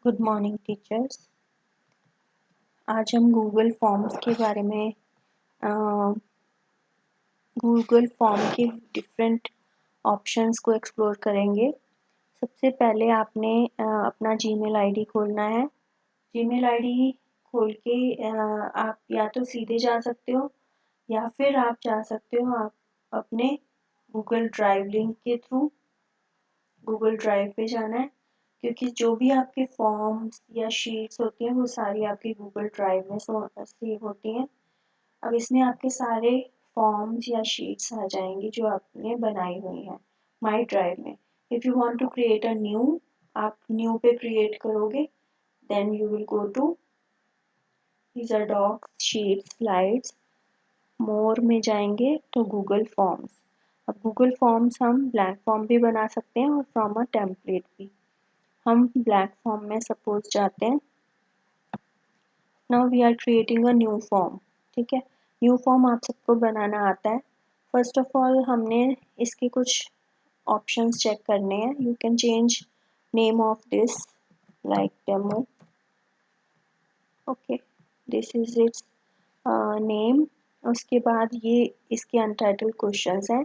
Good morning teachers. आज हम Google forms के बारे में गूगल फॉर्म के डिफरेंट ऑप्शंस को एक्सप्लोर करेंगे। सबसे पहले आपने अपना जीमेल आईडी खोलना है। जीमेल आईडी खोल के आप या तो सीधे जा सकते हो या फिर आप जा सकते हो आप अपने गूगल ड्राइव लिंक के थ्रू। गूगल ड्राइव पे जाना है क्योंकि जो भी आपके फॉर्म्स या शीट्स होती हैं वो सारी आपकी गूगल ड्राइव में सेव होती हैं। अब इसमें आपके सारे फॉर्म्स या शीट्स आ जाएंगी जो आपने बनाई हुई हैं माई ड्राइव में। If you want to create a new, आप न्यू पे क्रिएट करोगे, then you will go to these are docs, sheets, slides, more में जाएंगे तो गूगल फॉर्म्स। अब गूगल फॉर्म्स हम ब्लैंक फॉर्म भी बना सकते हैं और फ्रॉम अ टेम्पलेट भी। हम ब्लैंक फॉर्म में सपोज जाते हैं। Now we are creating a new form. ठीक है, न्यू फॉर्म आप सबको बनाना आता है। फर्स्ट ऑफ ऑल हमने इसके कुछ ऑप्शंस चेक करने हैं। You can change name of this like demo. Okay, this is it's name. उसके बाद ये इसके अनटाइटल्ड क्वेश्चंस हैं।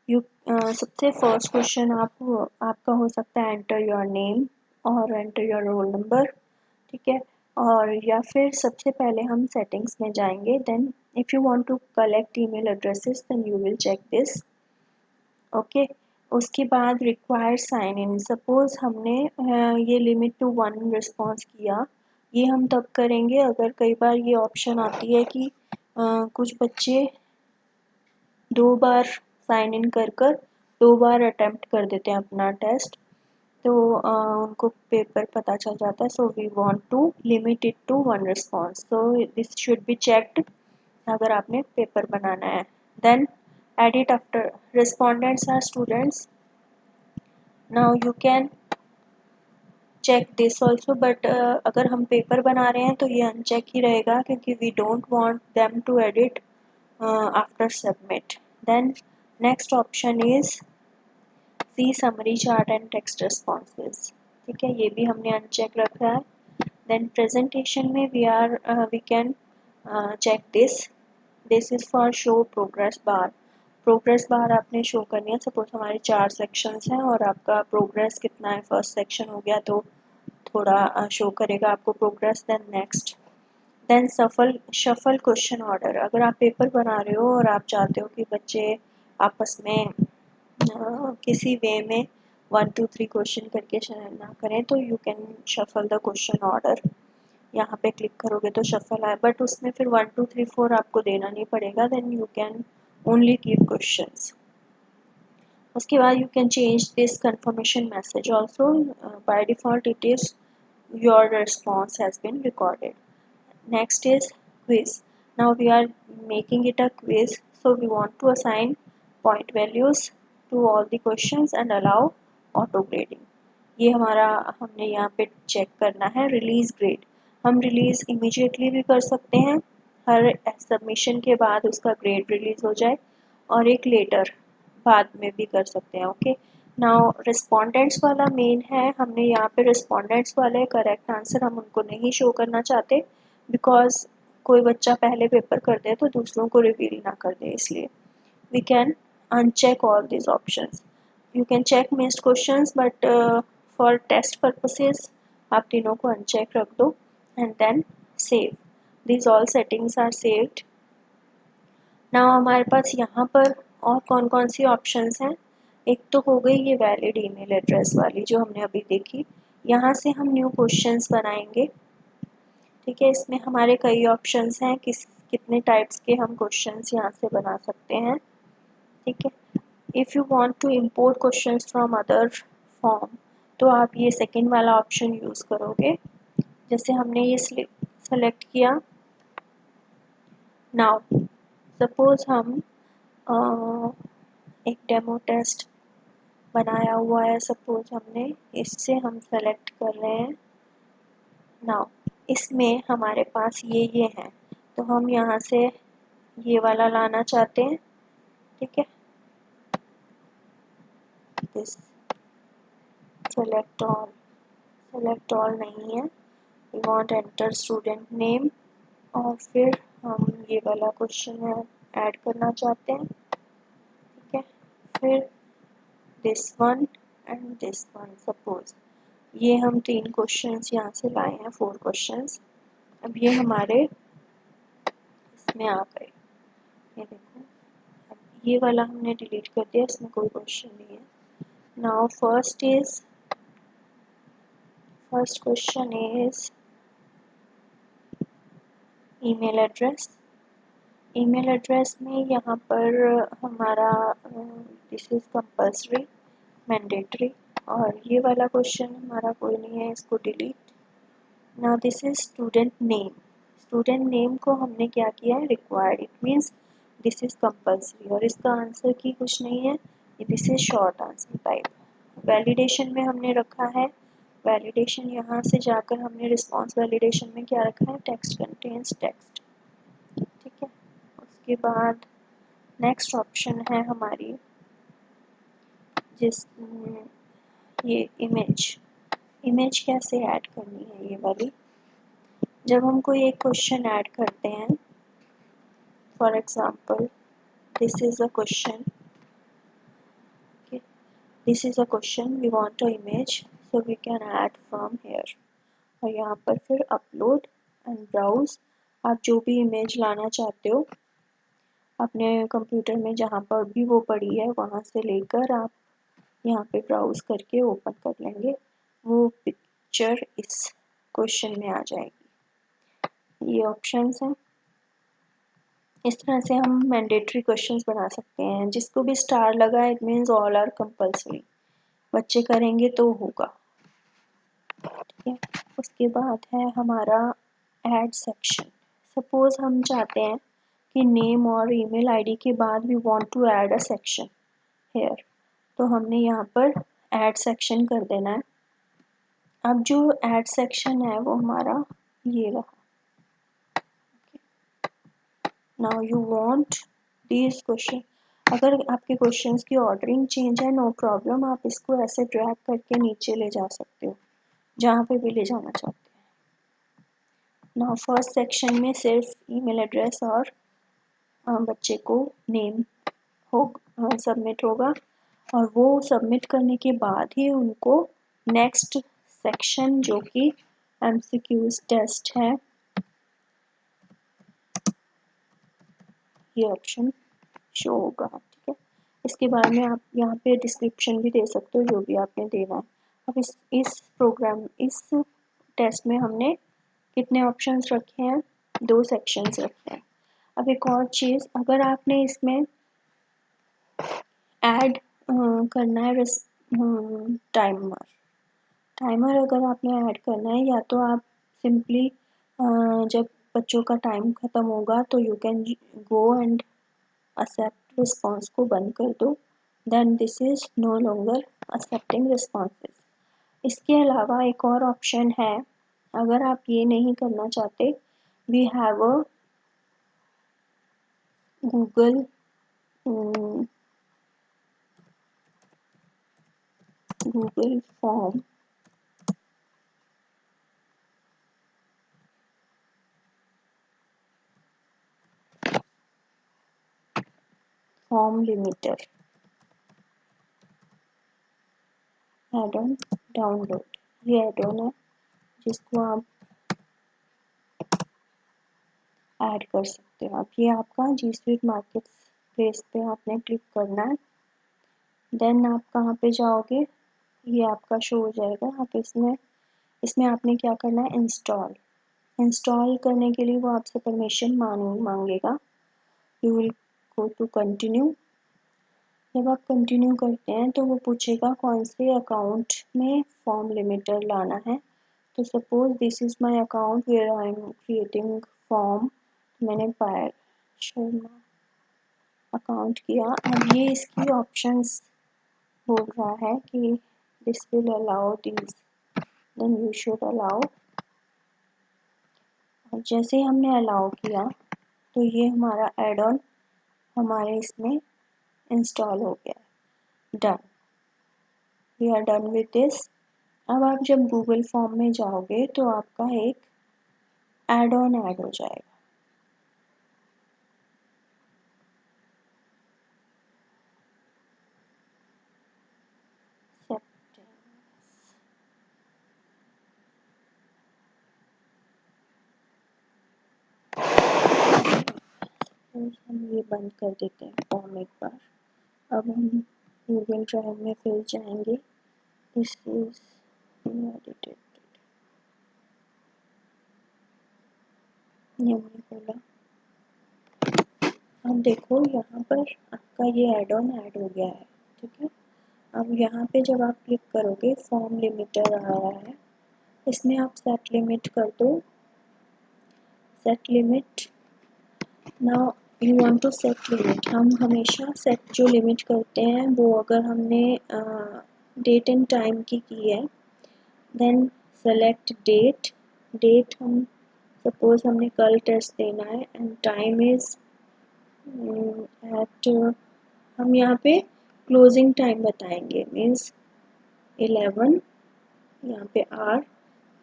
यू सबसे फर्स्ट क्वेश्चन आपका हो सकता है एंटर योर नेम और एंटर योर रोल नंबर। ठीक है, और या फिर सबसे पहले हम सेटिंग्स में जाएंगे। Then if you want to collect email addresses then you will check this. Okay, उसके बाद रिक्वायर्ड साइन इन। सपोज हमने ये लिमिट टू 1 रिस्पॉन्स किया। ये हम तब करेंगे अगर कई बार ये ऑप्शन आती है कि कुछ बच्चे 2 बार साइन इन कर 2 बार अटेम्प्ट कर देते हैं अपना टेस्ट, तो उनको पेपर पता चल जाता है। So we want to limit it to 1 response, so this should be checked अगर आपने पेपर बनाना है। Then edit after respondents are students. Now you can check this also, but अगर हम पेपर बना रहे हैं तो ये अनचेक ही रहेगा क्योंकि we don't want them to edit after submit. Then next option is see summary chart and text responses. ठीक है, ये भी हमने अनचेक रखा है। देन प्रेजेंटेशन में we can check this is for show progress bar. Progress bar आपने show करनी है। सपोज हमारे 4 सेक्शंस हैं और आपका प्रोग्रेस कितना है, फर्स्ट सेक्शन हो गया तो थोड़ा शो करेगा आपको progress. Then next, then shuffle question order. अगर आप पेपर बना रहे हो और आप चाहते हो कि बच्चे आपस में किसी वे में 1 2 3 क्वेश्चन करके ना करें तो you can shuffle the question order. यहाँ पे क्लिक करोगे तो शफल आए, बट उसमें फिर 1 2 3 4 आपको देना नहीं पड़ेगा। Then you can only keep questions. उसके बाद you can change this confirmation message also. By default it is your response has been recorded. Next is quiz. Now we are making it a quiz, so we want to assign point values to all the questions and allow auto grading. ये हमारा हमने यहाँ पे check करना है। Release grade हम release immediately भी कर सकते हैं, हर सबमिशन के बाद उसका ग्रेड रिलीज हो जाए, और एक लेटर बाद में भी कर सकते हैं। ओके, नाउ रिस्पोंडेंट्स वाला मेन है। हमने यहाँ पे रिस्पोंडेंट्स वाले करेक्ट आंसर हम उनको नहीं शो करना चाहते बिकॉज कोई बच्चा पहले पेपर कर दे तो दूसरों को रिवील ना कर दे, इसलिए we can uncheck all this options. You can check missed questions, but for test purposes आप तीनों को अनचेक रख दो and then save. This all settings are saved. Now हमारे पास यहाँ पर और कौन कौन सी ऑप्शंस हैं। एक तो हो गई ये वैलिड ईमेल एड्रेस वाली जो हमने अभी देखी। यहाँ से हम न्यू क्वेश्चंस बनाएंगे। ठीक है, इसमें हमारे कई ऑप्शंस हैं कितने टाइप्स के हम क्वेश्चंस यहाँ से बना सकते हैं। ठीक है, if you want to import questions from other form तो आप ये सेकंड वाला ऑप्शन यूज़ करोगे। जैसे हमने ये सेलेक्ट किया। नाउ सपोज हम एक डेमो टेस्ट बनाया हुआ है, सपोज हमने इससे हम सेलेक्ट कर रहे हैं। नाउ इसमें हमारे पास ये हैं तो हम यहाँ से ये वाला लाना चाहते हैं। ठीक है, this select all, select all नहीं है, we want enter student name, और फिर हम ये वाला क्वेश्चन है ऐड करना चाहते हैं, ठीक है। फिर this one and this one, suppose ये हम 3 क्वेश्चंस यहाँ से लाए हैं, 4 क्वेश्चंस। अब ये हमारे इसमें आ गए, ये देखो। अब ये वाला हमने डिलीट कर दिया, इसमें कोई क्वेश्चन नहीं है। Now first question is email address. Email address में यहाँ पर हमारा दिस इज कंपल्सरी, मैंडेटरी, और ये वाला क्वेश्चन हमारा कोई नहीं है, इसको delete. Now this is student name. Student name को हमने क्या किया है, required, it means this is compulsory, और इसका आंसर की कुछ नहीं है, this is short answer type. Validation में हमने रखा है, वैलिडेशन यहाँ से जाकर हमने रिस्पॉन्स वैलिडेशन में क्या रखा है, टेक्स्ट कंटेन्स टेक्स्ट, ठीक है। उसके बाद नेक्स्ट ऑप्शन है हमारी जिस ये इमेज कैसे ऐड करनी है, ये वाली। जब हम कोई एक क्वेश्चन ऐड करते हैं, for example this is a question, this is a question, we want a image, so we can add from here, और यहाँ पर फिर अपलोड एंड ब्राउज, आप जो भी इमेज लाना चाहते हो अपने कंप्यूटर में जहाँ पर भी वो पड़ी है वहाँ से लेकर आप यहाँ पे ब्राउज करके ओपन कर लेंगे, वो पिक्चर इस क्वेश्चन में आ जाएगी। ये ऑप्शंस हैं। इस तरह से हम मैंडेटरी क्वेश्चंस बना सकते हैं। जिसको भी स्टार लगा it means all are compulsory, बच्चे करेंगे तो होगा, ठीक है। उसके बाद है हमारा ऐड सेक्शन। सपोज हम चाहते हैं कि नेम और ईमेल आईडी के बाद we want to add a section here, तो हमने यहाँ पर ऐड सेक्शन कर देना है। अब जो ऐड सेक्शन है वो हमारा ये रहा। Now you want this question, अगर आपके क्वेश्चंस की ऑर्डरिंग चेंज है नो प्रॉब्लम, आप इसको ऐसे ड्रैग करके नीचे ले जा सकते हो जहाँ पे भी ले जाना चाहते हैं। नाउ फर्स्ट सेक्शन में सिर्फ ईमेल एड्रेस और बच्चे को नेम हो सबमिट होगा, और वो सबमिट करने के बाद ही उनको नेक्स्ट सेक्शन जो कि एमसीक्यूज टेस्ट है, ये ऑप्शन शो होगा, ठीक है। इसके बारे में आप यहाँ पे डिस्क्रिप्शन भी दे सकते हो जो भी आपने देना है। अब इस टेस्ट में हमने कितने ऑप्शंस रखे हैं, 2 सेक्शंस रखे हैं। अब एक और चीज़, अगर आपने इसमें ऐड करना है टाइमर, अगर आपने ऐड करना है, या तो आप सिंपली जब बच्चों का टाइम ख़त्म होगा तो you can go and accept response को बंद कर दो, then this is no longer accepting responses. इसके अलावा एक और ऑप्शन है, अगर आप ये नहीं करना चाहते, we have a Google Google form limiter add on download, ये एड ऑन है जिसको आप ऐड कर सकते हो। अब ये आपका जी स्वीट मार्केट प्लेस पे आपने क्लिक करना है, देन आप कहाँ पे जाओगे, ये आपका शो हो जाएगा। आप इसमें आपने क्या करना है, इंस्टॉल करने के लिए वो आपसे परमिशन मांगेगा। You will go to continue. जब आप कंटिन्यू करते हैं तो वो पूछेगा कौन से अकाउंट में फॉर्म लिमिटर लाना है। तो suppose this is my account where I am creating form, मैंने पायल शर्मा अकाउंट किया। अब ये इसकी ऑप्शंस बोल रहा है कि this will allow this, then you should allow. और जैसे ही हमने अलाउ किया तो ये हमारा एड ऑन हमारे इसमें इंस्टॉल हो गया, done, we are done with this. अब आप जब गूगल फॉर्म में जाओगे तो आपका एक एड ऑन ऐड हो जाएगा। हम ये बंद कर देते हैं फॉर्म एक बार। अब हम गूगल ड्राइव में फिर जाएंगे। दिस इज एडिटेड, ये हमने खोला। अब देखो यहाँ पर आपका ये एड ऑन ऐड हो गया है, ठीक है। अब यहाँ पे जब आप क्लिक करोगे फॉर्म लिमिटर आ रहा है, इसमें आप सेट लिमिट कर दो। Set limit, now you want to set limit. हम हमेशा सेट जो लिमिट करते हैं वो अगर हमने डेट एंड टाइम की है, देन सेलेक्ट डेट। डेट हम सपोज हमने कल टेस्ट देना है एंड टाइम इज एट, हम यहाँ पे क्लोजिंग टाइम बताएंगे, मीन्स 11, यहाँ पे are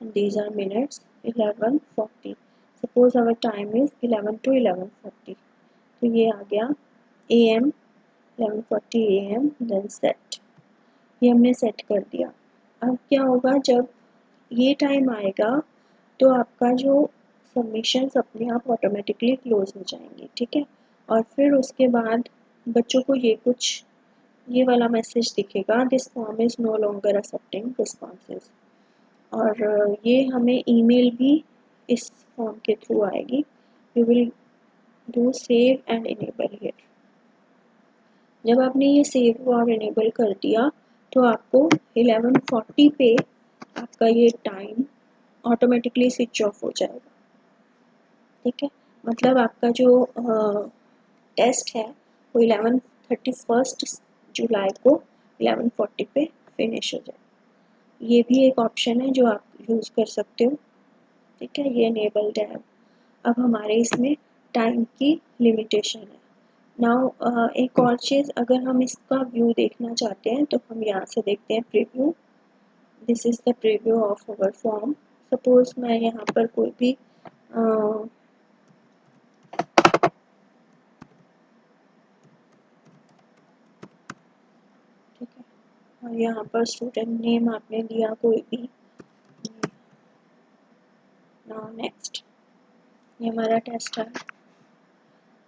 and these are minutes, 11:40. Suppose our time is 11 to 11:40. तो ये आ गया AM 11:40 AM, then set। ये हमने सेट कर दिया। अब क्या होगा, जब ये टाइम आएगा तो आपका जो सबमिशंस अपने आप ऑटोमेटिकली क्लोज हो जाएंगे, ठीक है। और फिर उसके बाद बच्चों को ये वाला मैसेज दिखेगा, this form is no longer accepting responses. और ये हमें ईमेल भी इस फॉर्म के थ्रू आएगी। We will do save and enable here. जब आपने ये सेव और इनेबल कर दिया तो आपको 11:40 पे आपका ये टाइम ऑटोमेटिकली स्विच ऑफ हो जाएगा, ठीक है। मतलब आपका जो टेस्ट है वो 31 जुलाई को 11:40 पे फिनिश हो जाएगा। ये भी एक ऑप्शन है जो आप यूज़ कर सकते हो, ठीक है। ये इनेबल्ड है। अब हमारे इसमें टाइम की लिमिटेशन है। नाउ एक और चीज़, अगर हम इसका व्यू देखना चाहते हैं तो हम यहाँ से देखते हैं preview. This is the preview of our form. Suppose मैं यहाँ पर कोई भी ठीक है, और यहाँ पर स्टूडेंट नेम आपने दिया कोई भी। नाउ नेक्स्ट, ये हमारा टेस्ट है।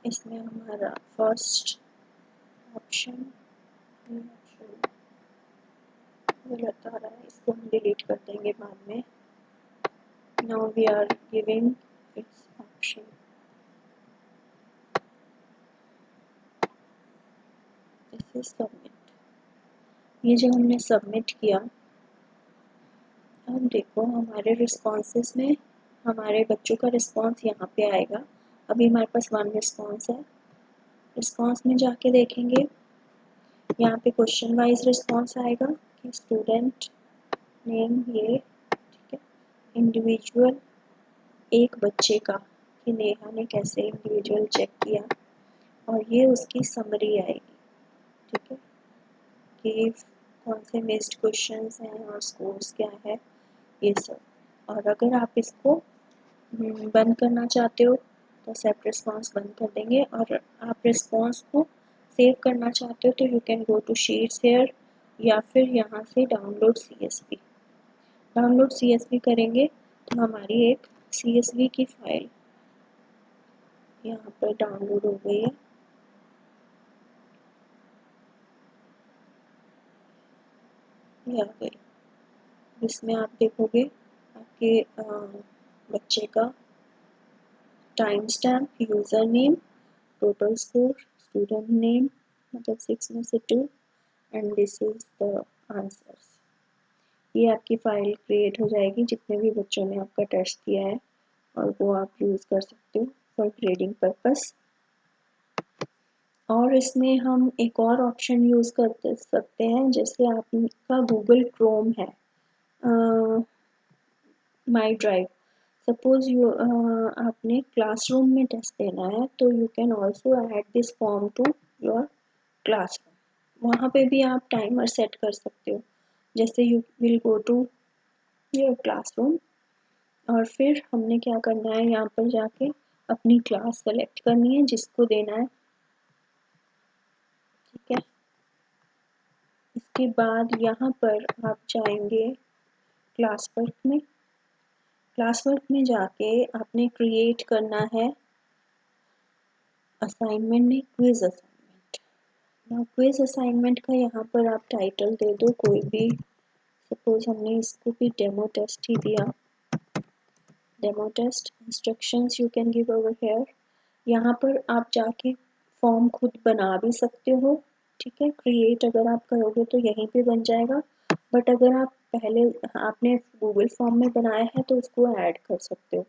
इसमें हमारा फर्स्ट ऑप्शन गलत आ रहा है, इसको हम डिलीट कर देंगे बाद में। Now we are giving its option. This is submit. ये जब हमने सबमिट किया, अब देखो हमारे रिस्पॉन्सेस में हमारे बच्चों का रिस्पॉन्स यहाँ पे आएगा। अभी हमारे पास 1 रिस्पॉन्स है। रिस्पॉन्स में जाके देखेंगे, यहाँ पे क्वेश्चन वाइज रिस्पॉन्स आएगा कि स्टूडेंट नेम ये, ठीक है। इंडिविजुअल, एक बच्चे का कि नेहा ने कैसे इंडिविजुअल चेक किया, और ये उसकी समरी आएगी, ठीक है, कि कौन से मिस्ड क्वेश्चंस हैं और स्कोर्स क्या है, ये सब। और अगर आप इसको बंद करना चाहते हो तो सेट रिस्पॉन्स बंद कर देंगे, और आप रिस्पॉन्स को सेव करना चाहते हो तो you can go to sheets here, या फिर यहाँ से डाउनलोड CSV। डाउनलोड CSV करेंगे तो हमारी एक CSV की फाइल यहाँ पर डाउनलोड हो गई है। ये आ गई। इसमें आप देखोगे आपके बच्चे का time stamp, user name, total score, student name मतलब 6 में से 2, and this is the answers. ये आपकी फाइल क्रिएट हो जाएगी जितने भी बच्चों ने आपका टेस्ट किया है, और वो आप यूज़ कर सकते हो फॉर ग्रेडिंग पर्पस। और इसमें हम एक और ऑप्शन यूज़ कर सकते हैं, जैसे आपका गूगल क्रोम है, माई ड्राइव। सपोज आपने क्लासरूम में टेस्ट देना है तो you can also add this form to your classroom. वहाँ पे भी आप टाइमर सेट कर सकते हो। जैसे you will go to your classroom. और फिर हमने क्या करना है, यहाँ पर जाके अपनी क्लास सेलेक्ट करनी है जिसको देना है, ठीक है। इसके बाद यहाँ पर आप जाएंगे क्लास वर्क में। क्लास वर्क में जाके आपने क्रिएट करना है असाइनमेंट में क्विज असाइनमेंट। ना क्विज असाइनमेंट का यहाँ पर आप टाइटल दे दो कोई भी, सपोज हमने इसको भी डेमो टेस्ट ही दिया, demo test. Instructions you can give over here. यहाँ पर आप जाके फॉर्म खुद बना भी सकते हो, ठीक है। क्रिएट अगर आप करोगे तो यहीं पे बन जाएगा, बट अगर आप पहले आपने गूगल फॉर्म में बनाया है तो उसको ऐड कर सकते हो।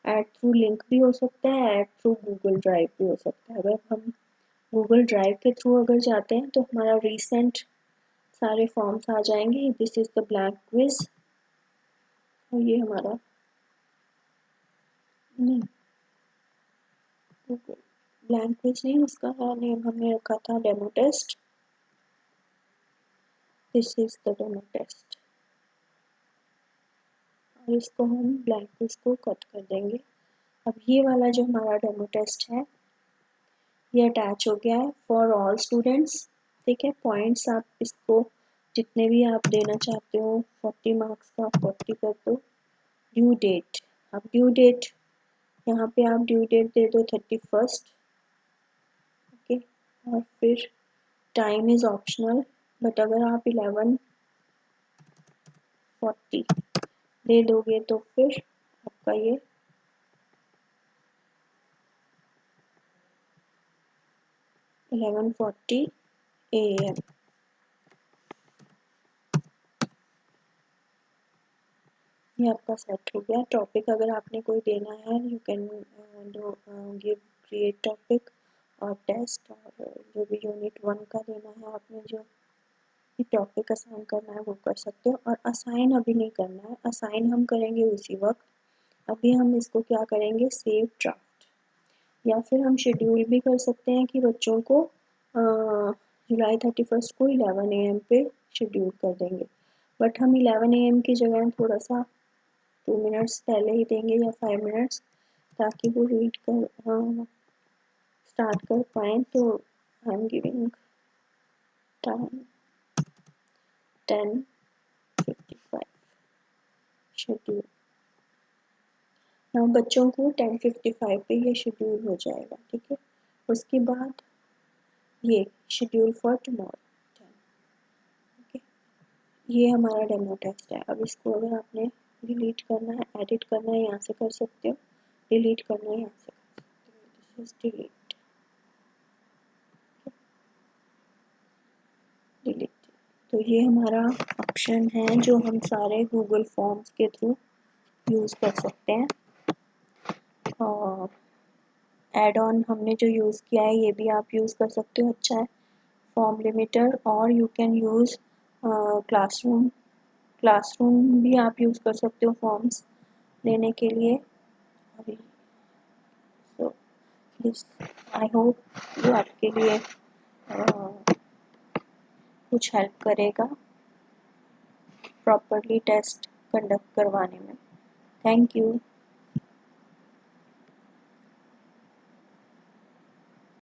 ऐड थ्रू लिंक भी हो सकता है, ऐड थ्रू गूगल ड्राइव भी हो सकता है। अगर हम गूगल ड्राइव के थ्रू अगर जाते हैं तो हमारा रिसेंट सारे फॉर्म्स आ जाएंगे। This is the blank quiz, और ये हमारा नहीं ब्लैंक क्विज नहीं, उसका नेम हमने रखा था demo test. This is the demo test, और इसको हम ब्लैंक क्विज को कट कर देंगे। अब ये वाला जो हमारा डेमो टेस्ट है ये अटैच हो गया है फॉर ऑल स्टूडेंट्स, ठीक है। पॉइंट्स आप इसको जितने भी आप देना चाहते हो, 40 मार्क्स का 40 कर दो। ड्यू डेट, अब ड्यू डेट यहाँ पे आप ड्यू डेट दे दो 31st, ओके। और फिर टाइम इज़ ऑप्शनल, बट अगर आप 11:40 दे दोगे तो फिर आपका ये 11:40 AM। ये आपका सेट हो गया। टॉपिक अगर आपने कोई देना है you can give create topic और टेस्ट, और जो भी यूनिट 1 का देना है आपने जो टॉपिक असाइन करना है वो कर सकते हो। और असाइन अभी नहीं करना है, असाइन हम करेंगे उसी वक्त। अभी हम इसको क्या करेंगे, सेव ड्राफ्ट, या फिर हम शेड्यूल भी कर सकते हैं कि बच्चों को जुलाई 31st को 11 AM पे शेड्यूल कर देंगे। बट हम 11 AM की जगह थोड़ा सा 2 मिनट्स पहले ही देंगे या 5 मिनट्स, ताकि वो रीड कर स्टार्ट कर पाए। तो I am giving time 10:55 schedule. बच्चों को 10:55 पे ये शेड्यूल हो जाएगा, ठीक है। उसके बाद ये शेड्यूल फॉर टुमारो, ओके। ये हमारा डेमो टेस्ट है। अब इसको अगर आपने डिलीट करना है, एडिट करना है, यहाँ से कर सकते हो, डिलीट करना है यहाँ से कर सकते हो। This is delete, delete. तो ये हमारा ऑप्शन है जो हम सारे गूगल फॉर्म्स के थ्रू यूज़ कर सकते हैं। और एड ऑन हमने जो यूज़ किया है ये भी आप यूज़ कर सकते हो, अच्छा है। फॉर्म लिमिटर, और you can use classroom, classroom भी आप यूज़ कर सकते हो फॉर्म्स लेने के लिए। सो दिस, आई होप ये आपके लिए कुछ हेल्प करेगा प्रॉपरली टेस्ट कंडक्ट करवाने में। Thank you.